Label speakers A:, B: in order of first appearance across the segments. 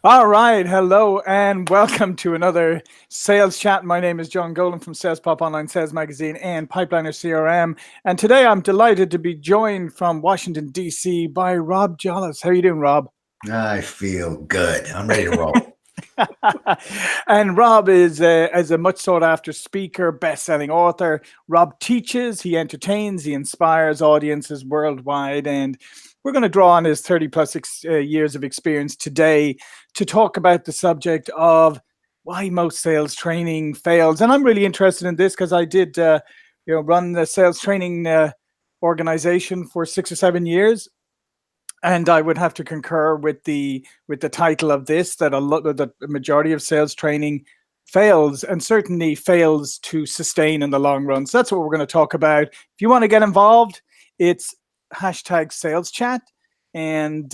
A: All right. Hello and welcome to another sales chat. My name is John Golden from SalesPOP Online Sales Magazine and Pipeliner CRM. And today I'm delighted to be joined from Washington, D.C. by Rob Jolles. How are you doing, Rob?
B: I feel good. I'm ready to roll.
A: And Rob is a much sought after speaker, best-selling author. Rob teaches, he entertains, he inspires audiences worldwide. And we're going to draw on his 30 plus years of experience today to talk about the subject of why most sales training fails. And I'm really interested in this because I did run the sales training organization for 6 or 7 years, and I would have to concur with the title of this, that a lot of the majority of sales training fails, and certainly fails to sustain in the long run. So that's what we're going to talk about. If you want to get involved, it's hashtag sales chat. And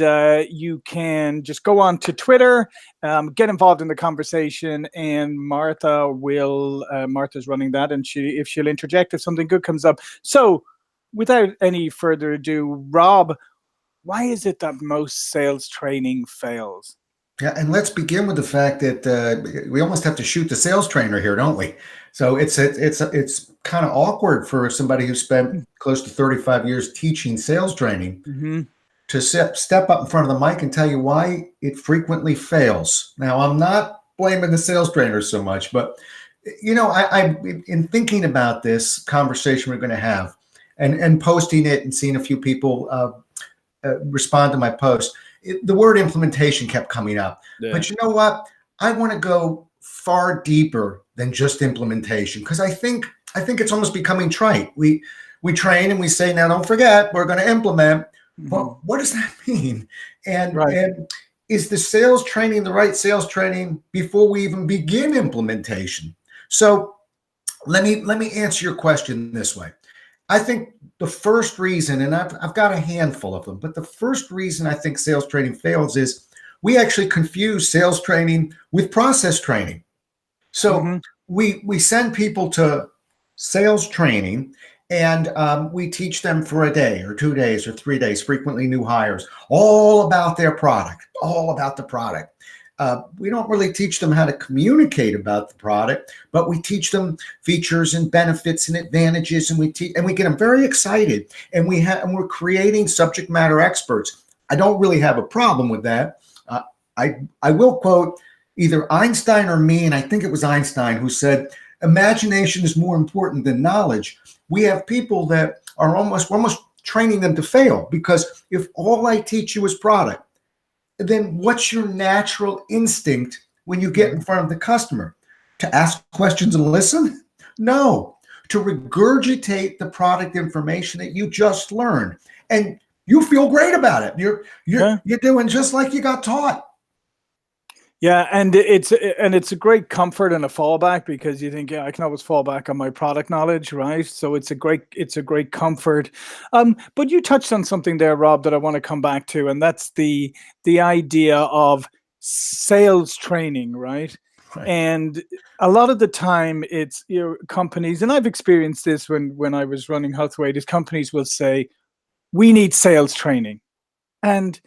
A: you can just go on to Twitter, get involved in the conversation, and Martha's running that, and if she'll interject if something good comes up. So without any further ado, Rob, why is it that most sales training fails?
B: Yeah, and let's begin with the fact that we almost have to shoot the sales trainer here, don't we? So it's kind of awkward for somebody who spent close to 35 years teaching sales training to step up in front of the mic and tell you why it frequently fails. Now, I'm not blaming the sales trainer so much, but I in thinking about this conversation we're going to have, and posting it and seeing a few people respond to my post, the word implementation kept coming up. Yeah. But you know what? I want to go far deeper than just implementation, because I think it's almost becoming trite. We train and we say, now don't forget, we're going to implement. But what does that mean? And is the sales training the right sales training before we even begin implementation? So let me answer your question this way. I think the first reason, and I've got a handful of them, but the first reason I think sales training fails is we actually confuse sales training with process training. So we send people to sales training, and we teach them for a day or 2 days or 3 days, frequently new hires, all about their product, all about the product. We don't really teach them how to communicate about the product, but we teach them features and benefits and advantages, and we get them very excited, and we're creating subject matter experts. I don't really have a problem with that. I will quote either Einstein or me, and I think it was Einstein, who said, "Imagination is more important than knowledge." We have people that we're almost training them to fail, because if all I teach you is product, then what's your natural instinct when you get in front of the customer? To ask questions and listen? No, to regurgitate the product information that you just learned, and you feel great about it. You're doing just like you got taught.
A: Yeah, and it's a great comfort and a fallback, because you think, yeah, I can always fall back on my product knowledge, right? So it's a great comfort. But you touched on something there, Rob, that I want to come back to, and that's the idea of sales training, right? And a lot of the time, it's companies, and I've experienced this when I was running Healthway, is companies will say, "We need sales training," and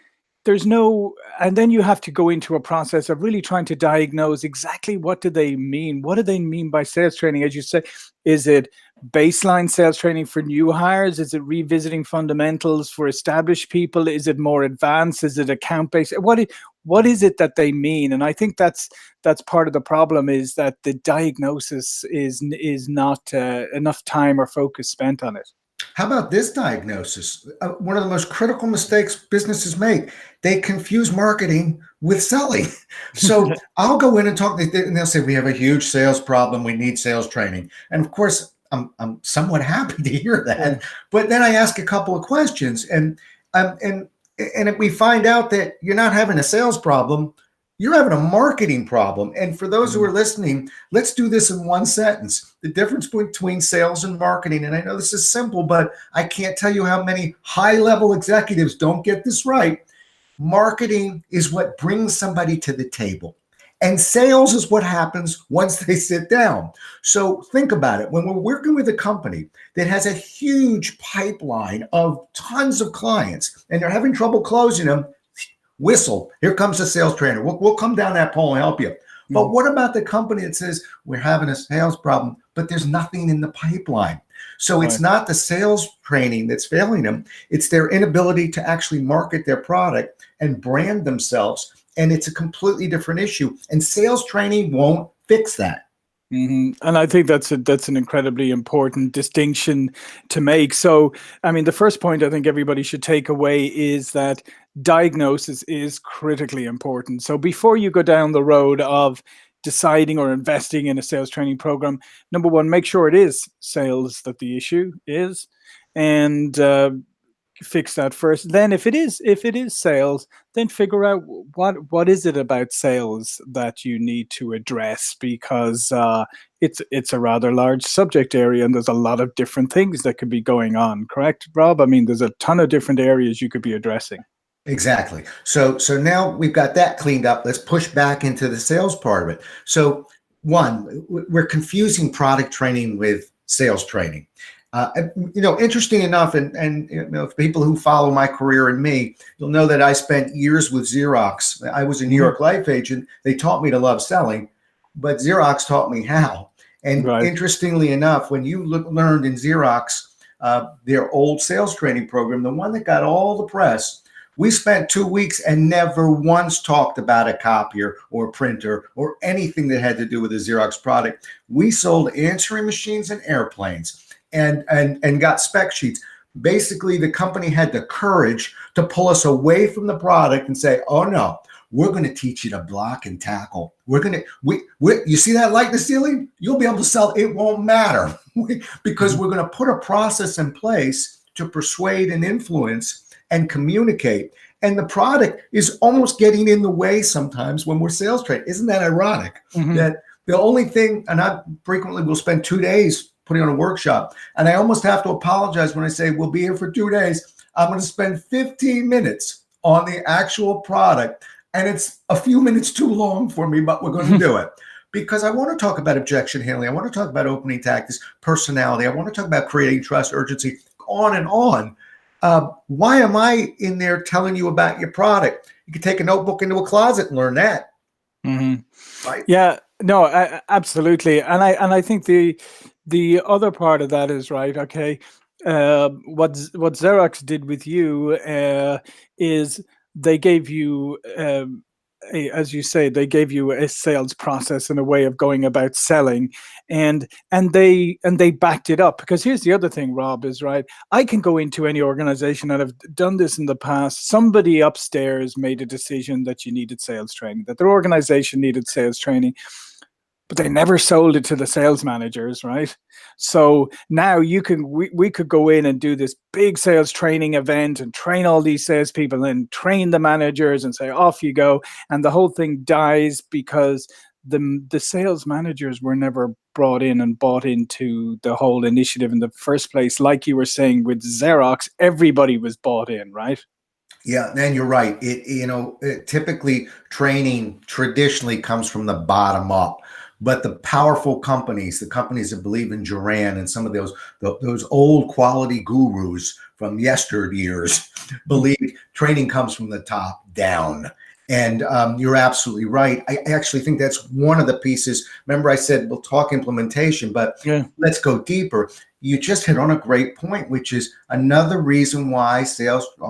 A: then you have to go into a process of really trying to diagnose exactly what do they mean. What do they mean by sales training? As you say, is it baseline sales training for new hires? Is it revisiting fundamentals for established people? Is it more advanced? Is it account-based? What is it that they mean? And I think that's part of the problem, is that the diagnosis is not enough time or focus spent on it.
B: How about this diagnosis? One of the most critical mistakes businesses make: they confuse marketing with selling. So I'll go in and talk, and they'll say, "We have a huge sales problem. We need sales training." And of course, I'm somewhat happy to hear that. But then I ask a couple of questions, and if we find out that you're not having a sales problem, you're having a marketing problem. And for those who are listening, let's do this in one sentence: the difference between sales and marketing. And I know this is simple, but I can't tell you how many high-level executives don't get this right. Marketing is what brings somebody to the table, and sales is what happens once they sit down. So think about it. When we're working with a company that has a huge pipeline of tons of clients and they're having trouble closing them, whistle. Here comes the sales trainer. We'll come down that pole and help you. But what about the company that says we're having a sales problem, but there's nothing in the pipeline? So it's not the sales training that's failing them. It's their inability to actually market their product and brand themselves. And it's a completely different issue. And sales training won't fix that.
A: And I think that's an incredibly important distinction to make. So, I mean, the first point I think everybody should take away is that diagnosis is critically important. So before you go down the road of deciding or investing in a sales training program, number one, make sure it is sales that the issue is, and fix that first. Then if it is sales, then figure out what is it about sales that you need to address, because it's a rather large subject area and there's a lot of different things that could be going on. Correct, Rob? I mean, there's a ton of different areas you could be addressing.
B: Exactly. So now we've got that cleaned up. Let's push back into the sales part of it. So one, we're confusing product training with sales training. Interesting enough, and people who follow my career and me, you'll know that I spent years with Xerox. I was a New York Life agent. They taught me to love selling, but Xerox taught me how. And interestingly enough, when you learned in Xerox, their old sales training program, the one that got all the press, we spent 2 weeks and never once talked about a copier or a printer or anything that had to do with the Xerox product. We sold answering machines and airplanes. And got spec sheets. Basically, the company had the courage to pull us away from the product and say, "Oh no, we're going to teach you to block and tackle. You see that light in the ceiling? You'll be able to sell. It won't matter because we're going to put a process in place to persuade and influence and communicate." And the product is almost getting in the way sometimes when we're sales trained. Isn't that ironic? That the only thing, and I frequently will spend 2 days putting on a workshop, and I almost have to apologize when I say we'll be here for 2 days. I'm going to spend 15 minutes on the actual product, and it's a few minutes too long for me, but we're going to do it because I want to talk about objection handling. I want to talk about opening tactics, personality. I want to talk about creating trust, urgency, on and on. Why am I in there telling you about your product? You can take a notebook into a closet and learn that. Right?
A: Yeah, no, absolutely. And I think the other part of that is right. Okay, what Xerox did with you is they gave you, as you say, they gave you a sales process and a way of going about selling, and they backed it up. Because here's the other thing, Rob, is right. I can go into any organization, and I've done this in the past. Somebody upstairs made a decision that you needed sales training, that their organization needed sales training, but they never sold it to the sales managers, right? So now we could go in and do this big sales training event and train all these salespeople and train the managers and say, off you go. And the whole thing dies because the sales managers were never brought in and bought into the whole initiative in the first place. Like you were saying with Xerox, everybody was bought in, right?
B: Yeah, and you're right. Typically training traditionally comes from the bottom up. But the powerful companies, the companies that believe in Duran and some of those old quality gurus from yesteryears, believe training comes from the top down. And you're absolutely right. I actually think that's one of the pieces. Remember, I said we'll talk implementation, but let's go deeper. You just hit on a great point, which is another reason why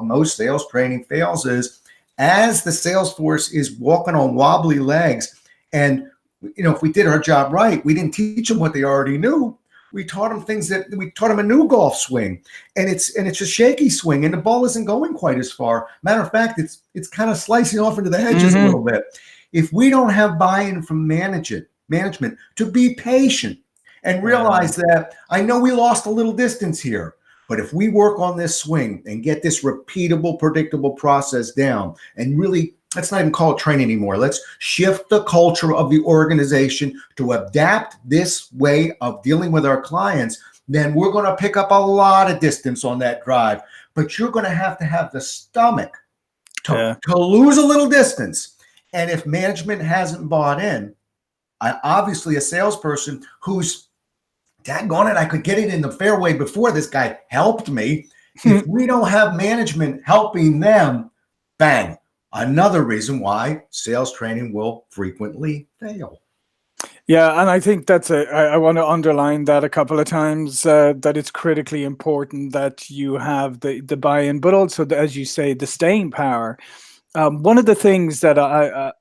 B: most sales training fails is as the sales force is walking on wobbly legs. And if we did our job right, we didn't teach them what they already knew. We taught them a new golf swing, and it's a shaky swing, and the ball isn't going quite as far. Matter of fact, it's kind of slicing off into the hedges a little bit. If we don't have buy-in from management to be patient and realize that I know we lost a little distance here, but if we work on this swing and get this repeatable, predictable process down, and really, let's not even call it training anymore. Let's shift the culture of the organization to adapt this way of dealing with our clients, then we're going to pick up a lot of distance on that drive. But you're going to have the stomach to lose a little distance. And if management hasn't bought in, obviously a salesperson who's, daggone it, I could get it in the fairway before this guy helped me. If we don't have management helping them, bang. Another reason why sales training will frequently fail.
A: Yeah, and I think I want to underline that a couple of times, that it's critically important that you have the buy-in, but also, as you say, the staying power. One of the things that I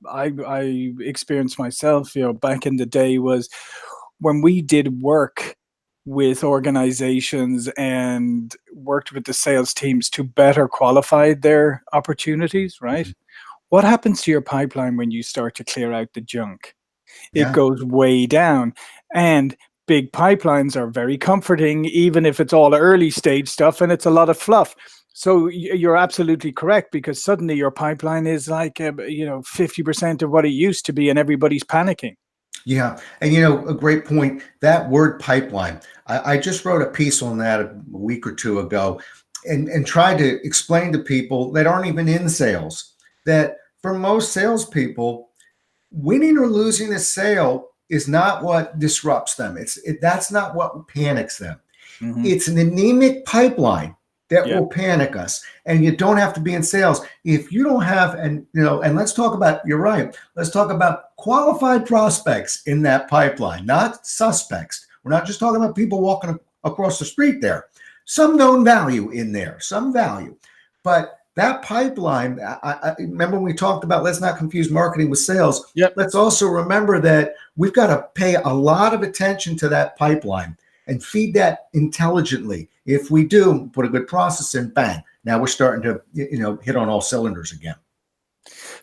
A: experienced myself, back in the day, was when we did work with organizations and worked with the sales teams to better qualify their opportunities, right?
B: Mhm.
A: What happens to your pipeline when you start to clear out the junk? It
B: Yeah.
A: goes way down. And big pipelines are very comforting, even if it's all early stage stuff and it's a lot of fluff. So you're absolutely correct, because suddenly your pipeline is like 50% of what it used to be, and everybody's panicking.
B: Yeah. And, a great point. That word pipeline, I just wrote a piece on that a week or two ago and tried to explain to people that aren't even in sales that for most salespeople, winning or losing a sale is not what disrupts them. That's not what panics them.
A: Hmm.
B: It's an anemic pipeline that
A: Yeah.
B: will panic us. And you don't have to be in sales. If you don't have, and let's talk about, you're right, let's talk about qualified prospects in that pipeline, not suspects. We're not just talking about people walking across the street there. Some known value in there, some value. But that pipeline, I remember when we talked about let's not confuse marketing with sales.
A: Yep.
B: Let's also remember that we've got to pay a lot of attention to that pipeline and feed that intelligently. If we do, put a good process in, bang, now we're starting to hit on all cylinders again.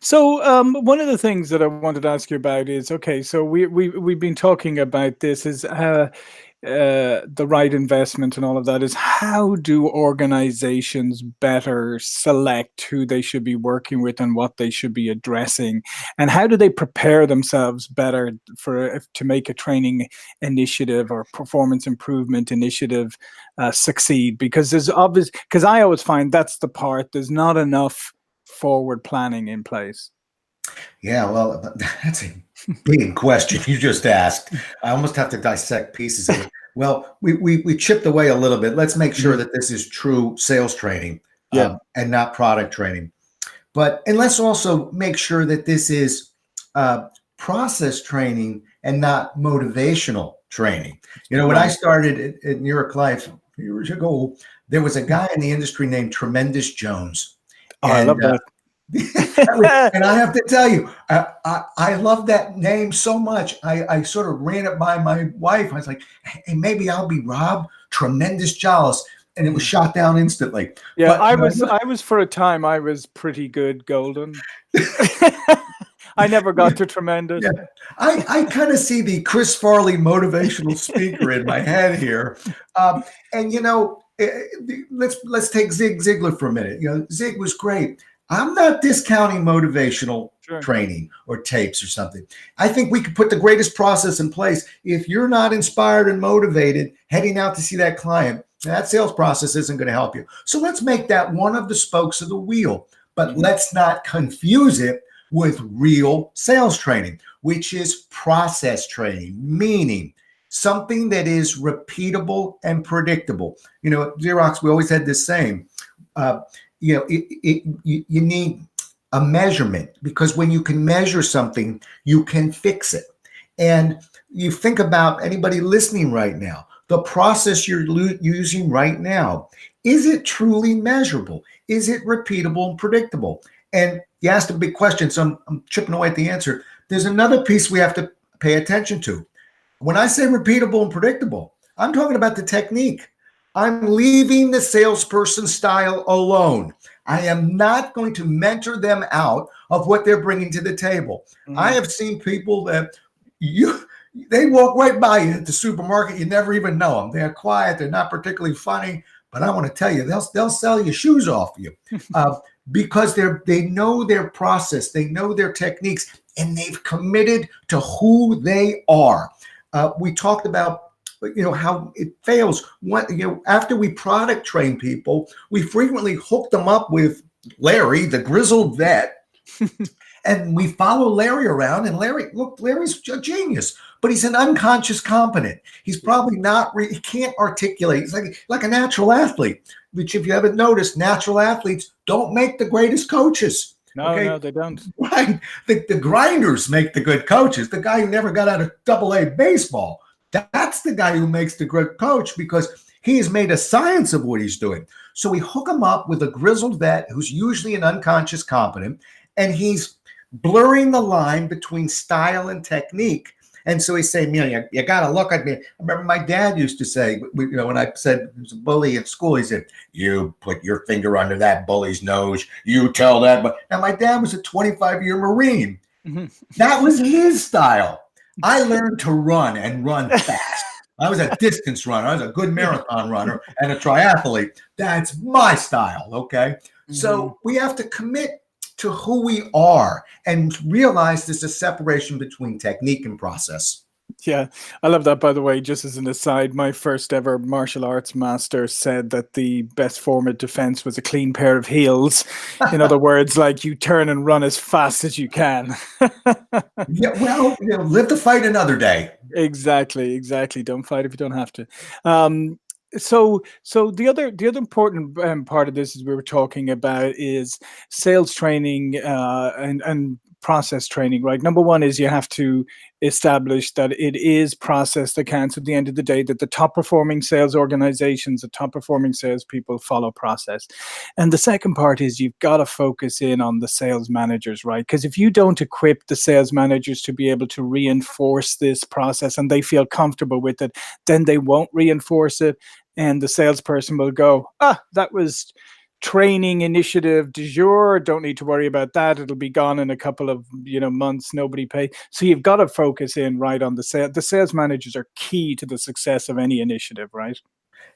A: So, one of the things that I wanted to ask you about is, okay, so we've been talking about this, is the right investment and all of that. Is, how do organizations better select who they should be working with and what they should be addressing, and how do they prepare themselves better to make a training initiative or performance improvement initiative succeed? Because because I always find that's the part, there's not enough forward planning in place.
B: Yeah, well, that's a big question you just asked. I almost have to dissect pieces of it. Well, we chipped away a little bit. Let's make sure
A: Mhm.
B: that this is true sales training
A: Yeah.
B: and not product training. And let's also make sure that this is uh, process training and not motivational training. When I
A: Right.
B: started at New York Life years ago, there was a guy in the industry named Tremendous Jones.
A: Oh, I
B: And
A: love that.
B: and I have to tell you, I love that name so much. I sort of ran it by my wife. I was like, hey, maybe I'll be Rob Tremendous Jolles. And it was shot down instantly.
A: Yeah,
B: But
A: I was for a time, I was pretty good golden. I never got to tremendous.
B: yeah, I kind of see the Chris Farley motivational speaker in my head here. And let's take Zig Ziglar for a minute. Zig was great. I'm not discounting motivational
A: Sure.
B: training or tapes or something. I think we could put the greatest process in place. If you're not inspired and motivated heading out to see that client, that sales process isn't going to help you. So let's make that one of the spokes of the wheel, but
A: Mhm.
B: let's not confuse it with real sales training, which is process training, meaning something that is repeatable and predictable. At Xerox, we always had this saying, you need a measurement, because when you can measure something, you can fix it. And you think about anybody listening right now, the process you're using right now, is it truly measurable? Is it repeatable and predictable? And you asked a big question, so I'm chipping away at the answer. There's another piece we have to pay attention to. When I say repeatable and predictable, I'm talking about the technique. I'm leaving the salesperson style alone. I am not going to mentor them out of what they're bringing to the table. I
A: Mhm.
B: have seen people that they walk right by you at the supermarket. You never even know them. They're quiet. They're not particularly funny. But I want to tell you, they'll sell your shoes off you because they know their process, they know their techniques, and they've committed to who they are. We talked about how it fails. After we product train people, we frequently hook them up with Larry, the grizzled vet. And we follow Larry around, and Larry's a genius, but he's an unconscious competent. He's probably not, he can't articulate. He's like a natural athlete, which if you haven't noticed, natural athletes don't make the greatest coaches.
A: No,
B: Okay.
A: no, they don't.
B: Right. The grinders make the good coaches. The guy who never got out of AA baseball, that's the guy who makes the good coach because he has made a science of what he's doing. So we hook him up with a grizzled vet who's usually an unconscious competent, and he's blurring the line between style and technique. And so he's saying, you got to look at me. I remember my dad used to say, when I said he was a bully at school, he said, you put your finger under that bully's nose. You tell that. But now my dad was a 25-year Marine.
A: Mhm.
B: That was his style. I learned to run and run fast. I was a distance runner. I was a good marathon runner and a triathlete. That's my style. Okay. So we have to commit to who we are and realize there's a separation between technique and process.
A: Yeah, I love that, by the way. Just as an aside, my first ever martial arts master said that the best form of defense was a clean pair of heels. In other words, like you turn and run as fast as you can.
B: Yeah, well, live to fight another day.
A: Exactly, exactly. Don't fight if you don't have to. So the other important part of this, as we were talking about, is sales training and process training. Right. Number one is you have to establish that it is process that counts at the end of the day. That the top performing sales organizations, the top performing salespeople follow process. And the second part is you've got to focus in on the sales managers, right? Because if you don't equip the sales managers to be able to reinforce this process and they feel comfortable with it, then they won't reinforce it. And the salesperson will go, that was training initiative du jour. Don't need to worry about that. It'll be gone in a couple of months. Nobody pay. So you've got to focus in right on the sale. The sales managers are key to the success of any initiative, right?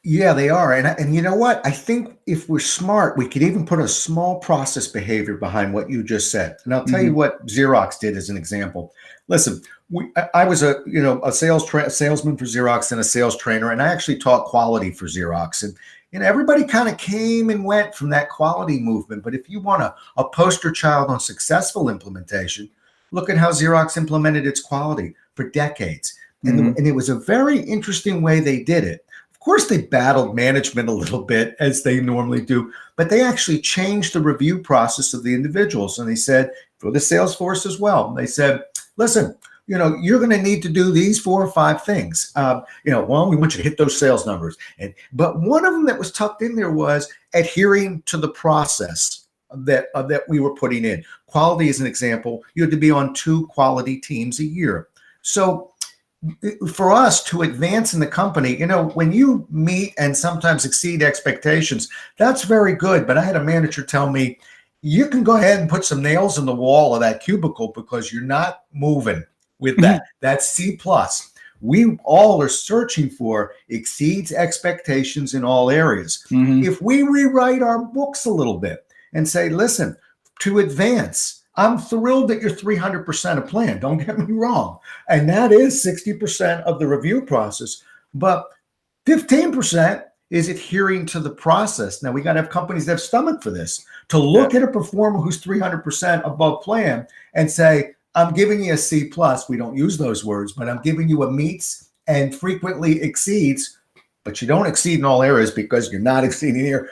B: Yeah, they are. And you know what? I think if we're smart, we could even put a small process behavior behind what you just said. And I'll tell you what Xerox did as an example. Listen, I was a salesman for Xerox and a sales trainer, and I actually taught quality for Xerox. And everybody kind of came and went from that quality movement. But if you want a poster child on successful implementation, look at how Xerox implemented its quality for decades. And it was a very interesting way they did it. Of course, they battled management a little bit, as they normally do, but they actually changed the review process of the individuals. And they said, for the sales force as well, they said, listen, you're going to need to do these 4 or 5 things. One, we want you to hit those sales numbers. But one of them that was tucked in there was adhering to the process that we were putting in. Quality is an example. You had to be on 2 quality teams a year. So for us to advance in the company, when you meet and sometimes exceed expectations, that's very good. But I had a manager tell me, you can go ahead and put some nails in the wall of that cubicle because you're not moving with that. That's C+. We all are searching for exceeds expectations in all areas. If we rewrite our books a little bit and say, listen, to advance, I'm thrilled that you're 300% of plan. Don't get me wrong. And that is 60% of the review process. But 15% is adhering to the process. Now, we got to have companies that have stomach for this, to look at a performer who's 300% above plan and say, I'm giving you a C+. We don't use those words, but I'm giving you a meets and frequently exceeds, but you don't exceed in all areas because you're not exceeding here.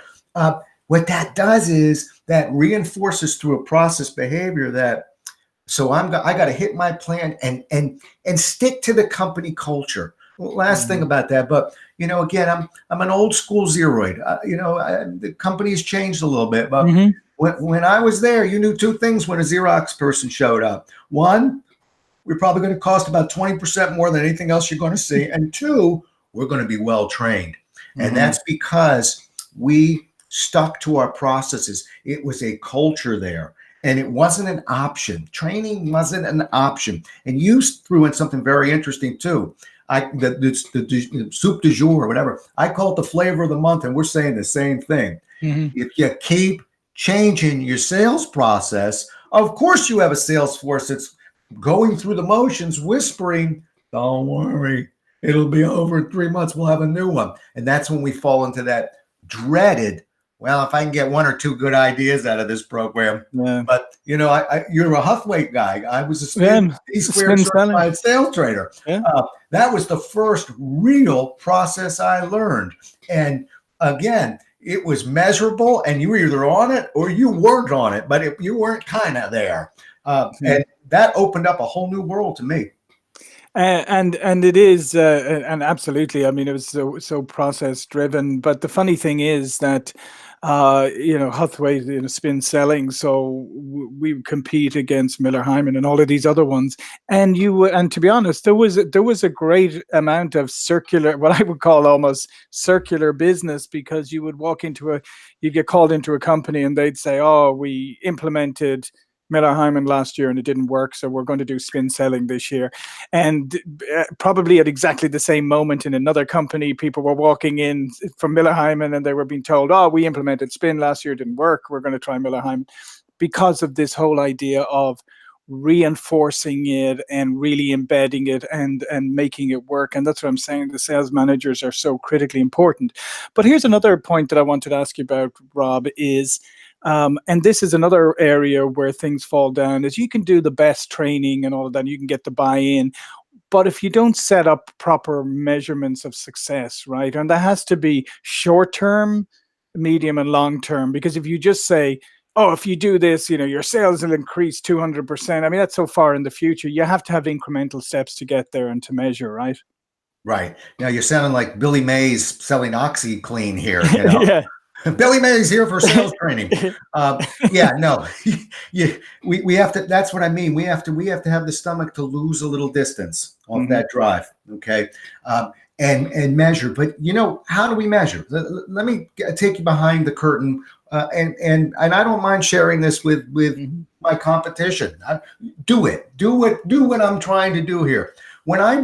B: What that does is that reinforces through a process behavior that, so I got to hit my plan and stick to the company culture. Last thing about that, but again, I'm an old school Xeroid. The company's changed a little bit, but when I was there, you knew 2 things when a Xerox person showed up. 1, we're probably going to cost about 20% more than anything else you're going to see, and 2, we're going to be well trained, and that's because we stuck to our processes. It was a culture there, and it wasn't an option. Training wasn't an option. And you threw in something very interesting too. The soup du jour or whatever, I call it the flavor of the month, and we're saying the same thing. If you keep changing your sales process, of course you have a sales force that's going through the motions, whispering, don't worry, it'll be over in 3 months, we'll have a new one. And that's when we fall into that dreaded, well, if I can get 1 or 2 good ideas out of this program. But you're a Huthwaite guy. I was a C-squared certified sales trainer. That was the first real process I learned. And again, it was measurable, and you were either on it or you weren't on it, but you weren't kind of there. And that opened up a whole new world to me.
A: And it is, and absolutely. I mean, it was so process driven. But the funny thing is that, Hathaway, spin selling. So we compete against Miller Hyman and all of these other ones. And to be honest, there was a great amount of circular, what I would call almost circular business, because you get called into a company and they'd say, "Oh, we implemented Miller Hyman last year and it didn't work, so we're going to do spin selling this year." And probably at exactly the same moment in another company, people were walking in from Miller Hyman and they were being told, "Oh, we implemented spin last year, it didn't work, we're going to try Miller Hyman," because of this whole idea of reinforcing it and really embedding it and making it work. And that's what I'm saying. The sales managers are so critically important. But here's another point that I wanted to ask you about, Rob, is and this is another area where things fall down, is you can do the best training and all of that, you can get the buy-in, but if you don't set up proper measurements of success, right, and that has to be short-term, medium, and long-term, because if you just say, "Oh, if you do this, your sales will increase 200%," I mean, that's so far in the future. You have to have incremental steps to get there and to measure, right?
B: Right. Now you're sounding like Billy Mays selling OxyClean here,
A: Yeah.
B: Billy Mays here for sales training. Yeah, no, we have to. That's what I mean. We have to have the stomach to lose a little distance off that drive. Okay, and measure. But how do we measure? Let me take you behind the curtain, and I don't mind sharing this with my competition. Do what I'm trying to do here. When I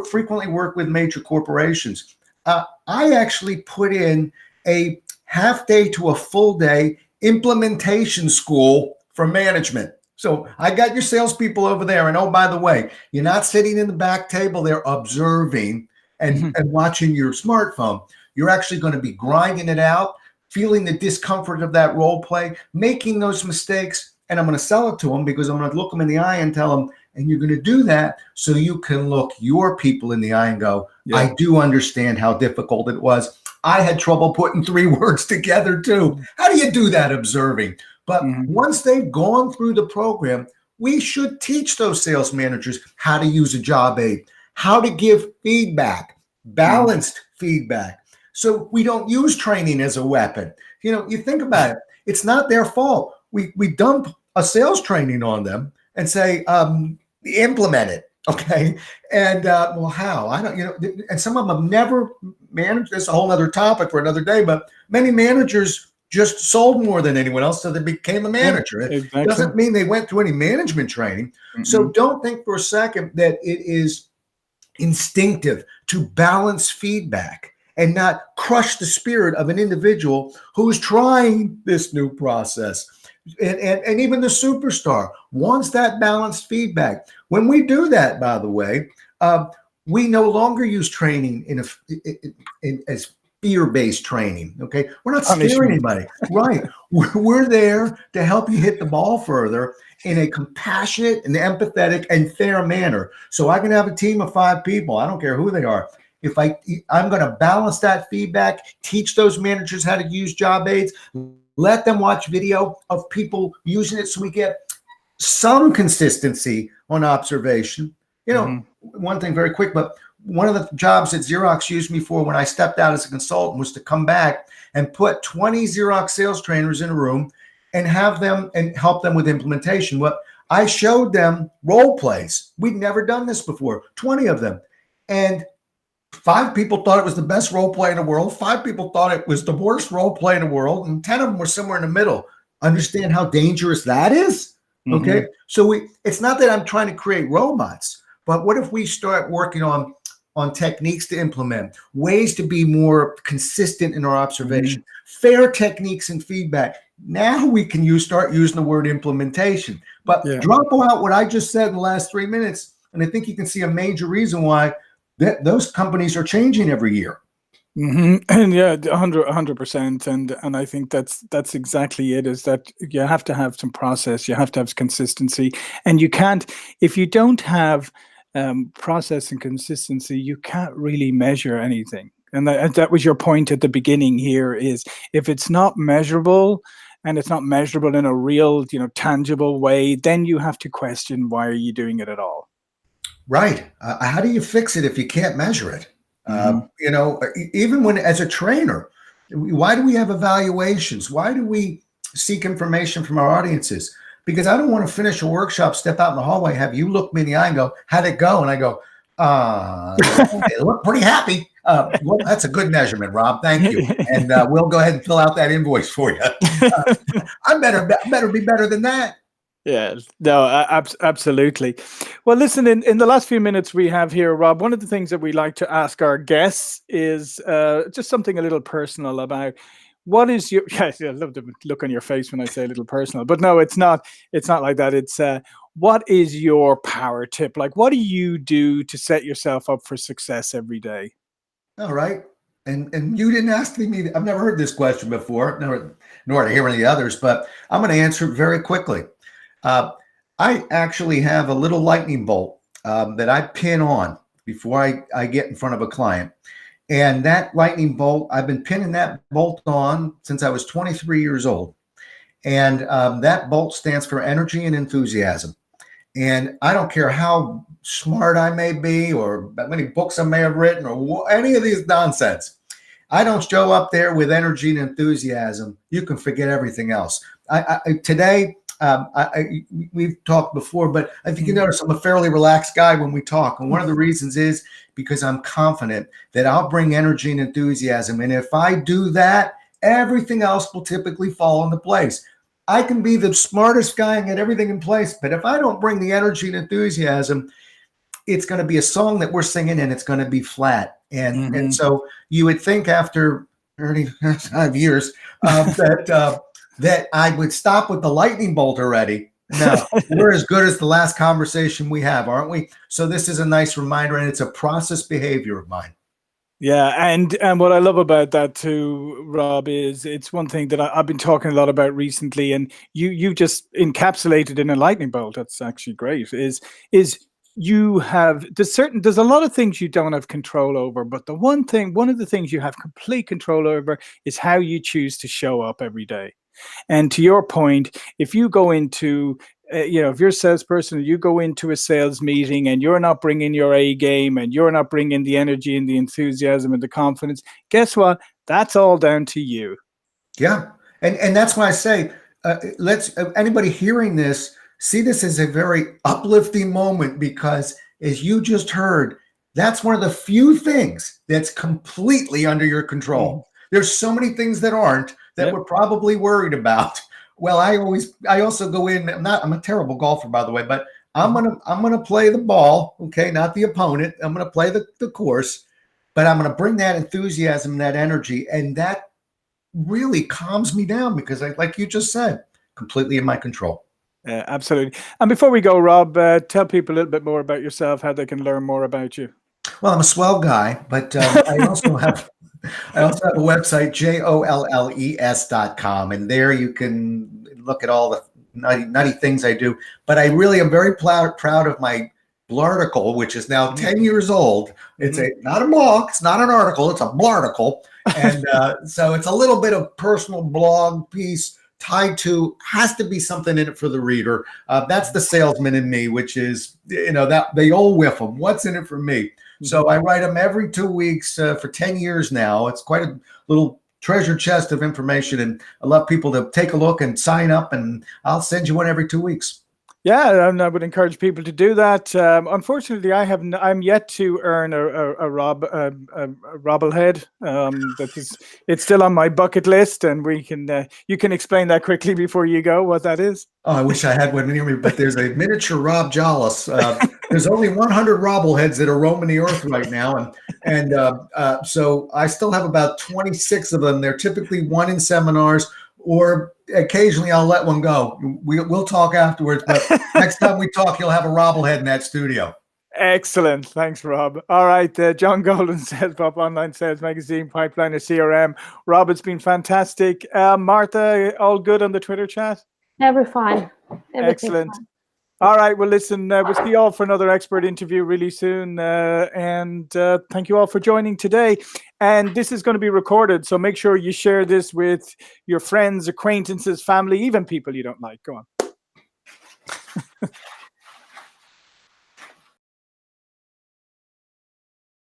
B: frequently work with major corporations, I actually put in a half day to a full day implementation school for management. So I got your salespeople over there. And oh, by the way, you're not sitting in the back table there observing and watching your smartphone. You're actually going to be grinding it out, feeling the discomfort of that role play, making those mistakes. And I'm going to sell it to them because I'm going to look them in the eye and tell them, and you're going to do that so you can look your people in the eye and go, I do understand how difficult it was. I had trouble putting 3 words together too. How do you do that observing? But once they've gone through the program, we should teach those sales managers how to use a job aid, how to give feedback, balanced feedback. So we don't use training as a weapon. You think about it. It's not their fault. We dump a sales training on them and say, implement it. Okay. And well, how? I don't, and some of them never managed. That's a whole other topic for another day, but many managers just sold more than anyone else, so they became a manager. Exactly. It doesn't mean they went through any management training. So don't think for a second that it is instinctive to balance feedback and not crush the spirit of an individual who's trying this new process. And even the superstar wants that balanced feedback. When we do that, by the way, we no longer use training as fear-based training. Okay, we're not scaring anybody. Right? We're there to help you hit the ball further in a compassionate and empathetic and fair manner. So I can have a team of 5 people. I don't care who they are. If I'm going to balance that feedback, teach those managers how to use job aids. Let them watch video of people using it so we get some consistency on observation. One thing very quick, but one of the jobs that Xerox used me for when I stepped out as a consultant was to come back and put 20 Xerox sales trainers in a room and have them and help them with implementation. What I showed them role plays. We'd never done this before, 20 of them. And 5 people thought it was the best role play in the world. 5 people thought it was the worst role play in the world. And 10 of them were somewhere in the middle. Understand how dangerous that is? Okay. So it's not that I'm trying to create robots, but what if we start working on techniques to implement, ways to be more consistent in our observation, fair techniques and feedback. Now we can start using the word implementation. But drop out what I just said in the last 3 minutes, and I think you can see a major reason why those companies are changing every year.
A: And 100%. And I think that's exactly it, is that you have to have some process, you have to have consistency, and you can't, if you don't have process and consistency, you can't really measure anything. And that was your point at the beginning here, is if it's not measurable and it's not measurable in a real, tangible way, then you have to question, why are you doing it at all?
B: Right. How do you fix it if you can't measure it?
A: Mm-hmm.
B: Even when as a trainer, why do we have evaluations? Why do we seek information from our audiences? Because I don't want to finish a workshop, step out in the hallway, have you look me in the eye and go, how'd it go? And I go, they look pretty happy. Well, that's a good measurement, Rob. Thank you. And we'll go ahead and fill out that invoice for you. I better be better than that.
A: Yeah, no, absolutely. Well, listen, in the last few minutes we have here, Rob, one of the things that we like to ask our guests is just something a little personal about what is your, yes, I love the look on your face when I say a little personal, but no, it's not like that. It's what is your power tip? Like, what do you do to set yourself up for success every day?
B: All right. And you didn't ask me, I've never heard this question before, nor to hear any others, but I'm going to answer it very quickly. I actually have a little lightning bolt that I pin on before I get in front of a client. And that lightning bolt, I've been pinning that bolt on since I was 23 years old. And that bolt stands for energy and enthusiasm. And I don't care how smart I may be or how many books I may have written or any of these nonsense. I don't show up there with energy and enthusiasm. You can forget everything else. Today, we've talked before, but I think you notice I'm a fairly relaxed guy when we talk. And one of the reasons is because I'm confident that I'll bring energy and enthusiasm. And if I do that, everything else will typically fall into place. I can be the smartest guy and get everything in place, but if I don't bring the energy and enthusiasm, it's going to be a song that we're singing and it's going to be flat. And so you would think after 35 years that I would stop with the lightning bolt already. No, we're as good as the last conversation we have, aren't we? So this is a nice reminder, and it's a process behavior of mine.
A: Yeah, and what I love about that too, Rob, is it's one thing that I've been talking a lot about recently, and you just encapsulated in a lightning bolt. That's actually great. Is you have there's a lot of things you don't have control over, but one of the things you have complete control over is how you choose to show up every day. And to your point, if you go into if you're a salesperson, you go into a sales meeting and you're not bringing your A game and you're not bringing the energy and the enthusiasm and the confidence, guess what? That's all down to you.
B: Yeah. And that's why I say, let's anybody hearing this, see this as a very uplifting moment, because as you just heard, that's one of the few things that's completely under your control. There's so many things that aren't, that we're probably worried about. Well, I also go in, I'm a terrible golfer, by the way, but I'm gonna play the ball, okay, not the opponent. I'm gonna play the course, but I'm gonna bring that enthusiasm, that energy, and that really calms me down because like you just said, completely in my control.
A: Absolutely. And before we go, Rob, tell people a little bit more about yourself, how they can learn more about you.
B: Well, I'm a swell guy, but I also have a website, JOLLES.com, and there you can look at all the nutty things I do. But I really am very proud of my blarticle, which is now 10 years old. It's not a blog, it's not an article, it's a blarticle. And so it's a little bit of personal blog piece tied to, has to be something in it for the reader. That's the salesman in me, which is, that they all whiff them. What's in it for me? So I write them every 2 weeks for 10 years now. It's quite a little treasure chest of information, and I love people to take a look and sign up, and I'll send you one every 2 weeks.
A: Yeah, and I would encourage people to do that. Unfortunately, I'm yet to earn a Robblehead. It's still on my bucket list, and you can explain that quickly before you go what that is.
B: Oh, I wish I had one near me, but there's a miniature Rob Jolles. There's only 100 Robbleheads that are roaming the earth right now, and so I still have about 26 of them. They're typically one in seminars, or occasionally I'll let one go. We'll talk afterwards, but next time we talk, you'll have a Robblehead in that studio.
A: Excellent. Thanks, Rob. All right. John Golden, SalesPOP Online Sales Magazine, Pipeliner CRM. Rob, it's been fantastic. Martha, all good on the Twitter chat?
C: Every fine.
A: Excellent. Fine. All right. Well, listen, we'll see you all for another expert interview really soon. And thank you all for joining today. And this is going to be recorded, so make sure you share this with your friends, acquaintances, family, even people you don't like. Go on.